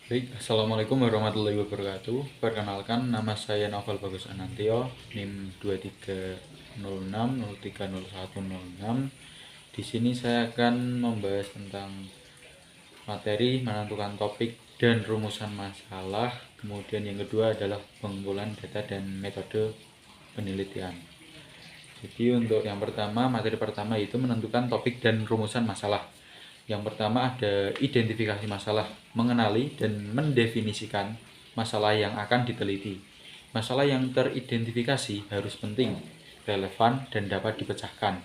Baik, Assalamualaikum warahmatullahi wabarakatuh. Perkenalkan, nama saya Novel Bagus Anantio, NIM 2306030106. Di sini saya akan membahas tentang materi, menentukan topik dan rumusan masalah. Kemudian yang kedua adalah pengumpulan data dan metode penelitian. Jadi untuk yang pertama, materi pertama yaitu menentukan topik dan rumusan masalah. Yang pertama ada identifikasi masalah, mengenali dan mendefinisikan masalah yang akan diteliti. Masalah yang teridentifikasi harus penting, relevan, dan dapat dipecahkan.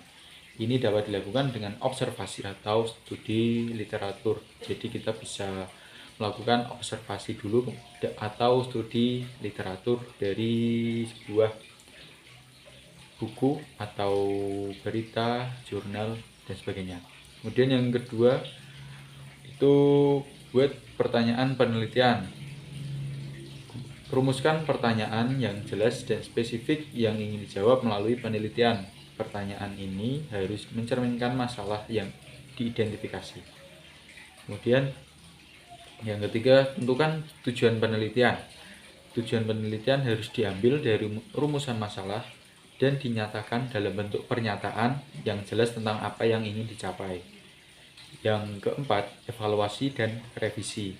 Ini dapat dilakukan dengan observasi atau studi literatur. Jadi kita bisa melakukan observasi dulu atau studi literatur dari sebuah buku atau berita, jurnal, dan sebagainya. Kemudian yang kedua itu buat pertanyaan penelitian. Rumuskan pertanyaan yang jelas dan spesifik yang ingin dijawab melalui penelitian. Pertanyaan ini harus mencerminkan masalah yang diidentifikasi. Kemudian yang ketiga, tentukan tujuan penelitian. Tujuan penelitian harus diambil dari rumusan masalah dan dinyatakan dalam bentuk pernyataan yang jelas tentang apa yang ingin dicapai. Yang keempat, evaluasi dan revisi.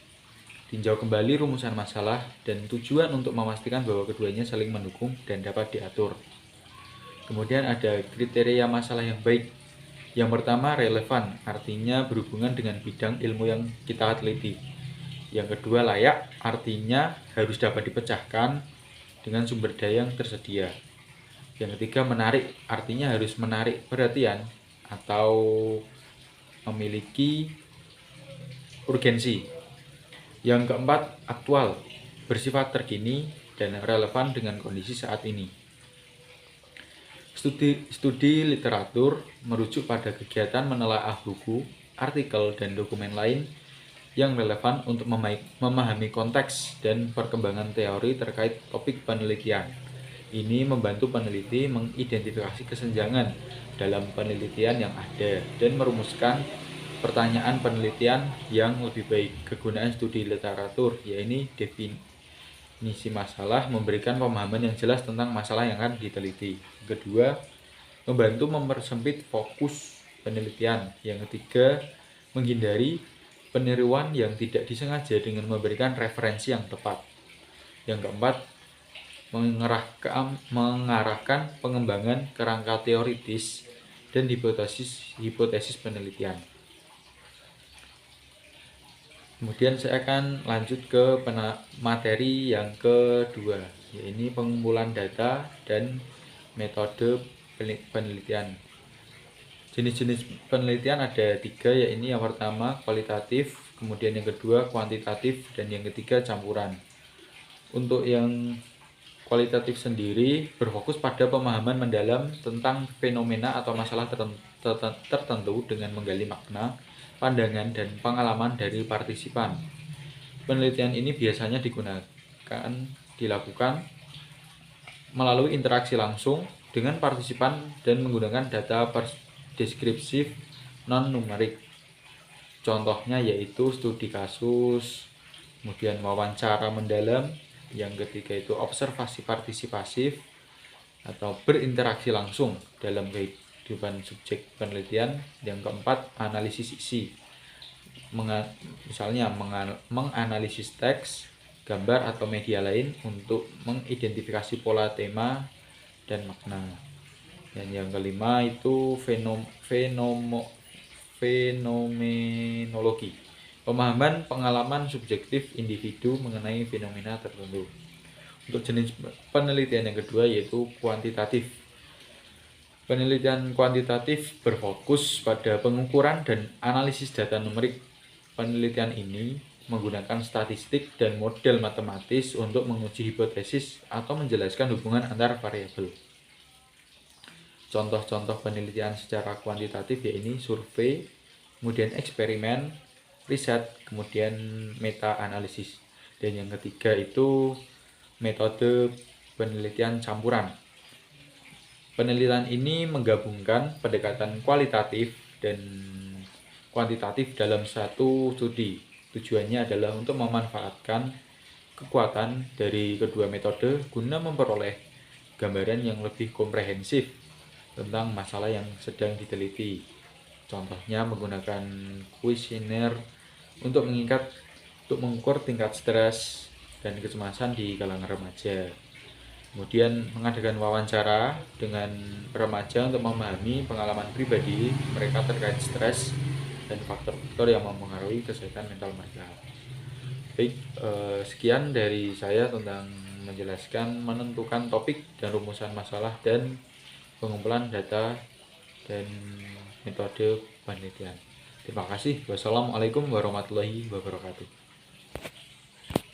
Tinjau kembali rumusan masalah dan tujuan untuk memastikan bahwa keduanya saling mendukung dan dapat diatur. Kemudian ada kriteria masalah yang baik. Yang pertama, relevan, artinya berhubungan dengan bidang ilmu yang kita teliti. Yang kedua, layak, artinya harus dapat dipecahkan dengan sumber daya yang tersedia. Yang ketiga, menarik, artinya harus menarik perhatian atau memiliki urgensi. Yang keempat, aktual, bersifat terkini dan relevan dengan kondisi saat ini. Studi literatur merujuk pada kegiatan menelaah buku, artikel, dan dokumen lain yang relevan untuk memahami konteks dan perkembangan teori terkait topik penelitian. Ini membantu peneliti mengidentifikasi kesenjangan dalam penelitian yang ada dan merumuskan pertanyaan penelitian yang lebih baik. Kegunaan studi literatur, yaitu definisi masalah, memberikan pemahaman yang jelas tentang masalah yang akan diteliti. Kedua, membantu mempersempit fokus penelitian. Yang ketiga, menghindari peniruan yang tidak disengaja dengan memberikan referensi yang tepat. Yang keempat, mengarahkan pengembangan kerangka teoritis dan hipotesis penelitian. Kemudian saya akan lanjut ke materi yang kedua, yaitu pengumpulan data dan metode penelitian. Jenis-jenis penelitian ada 3, yaitu yang pertama kualitatif, kemudian yang kedua kuantitatif, dan yang ketiga campuran. Untuk yang kualitatif sendiri berfokus pada pemahaman mendalam tentang fenomena atau masalah tertentu dengan menggali makna, pandangan, dan pengalaman dari partisipan. Penelitian ini biasanya dilakukan melalui interaksi langsung dengan partisipan dan menggunakan data deskriptif non-numerik. Contohnya yaitu studi kasus, kemudian wawancara mendalam. Yang ketiga itu observasi partisipasif atau berinteraksi langsung dalam kehidupan subjek penelitian. Yang keempat, analisis isi, misalnya menganalisis teks, gambar, atau media lain untuk mengidentifikasi pola, tema, dan makna. Dan yang kelima itu fenomenologi, pemahaman pengalaman subjektif individu mengenai fenomena tertentu. Untuk jenis penelitian yang kedua yaitu kuantitatif. Penelitian kuantitatif berfokus pada pengukuran dan analisis data numerik. Penelitian ini menggunakan statistik dan model matematis untuk menguji hipotesis atau menjelaskan hubungan antar variabel. Contoh-contoh penelitian secara kuantitatif yaitu survei, kemudian eksperimen, riset, kemudian meta-analisis. Dan yang ketiga itu metode penelitian campuran. Penelitian ini menggabungkan pendekatan kualitatif dan kuantitatif dalam satu studi. Tujuannya adalah untuk memanfaatkan kekuatan dari kedua metode guna memperoleh gambaran yang lebih komprehensif tentang masalah yang sedang diteliti. Contohnya menggunakan kuesioner untuk mengukur tingkat stres dan kecemasan di kalangan remaja. Kemudian mengadakan wawancara dengan remaja untuk memahami pengalaman pribadi mereka terkait stres dan faktor-faktor yang mempengaruhi kesehatan mental mereka. Baik, sekian dari saya tentang menjelaskan menentukan topik dan rumusan masalah dan pengumpulan data dan metode penelitian. Terima kasih. Wassalamualaikum warahmatullahi wabarakatuh.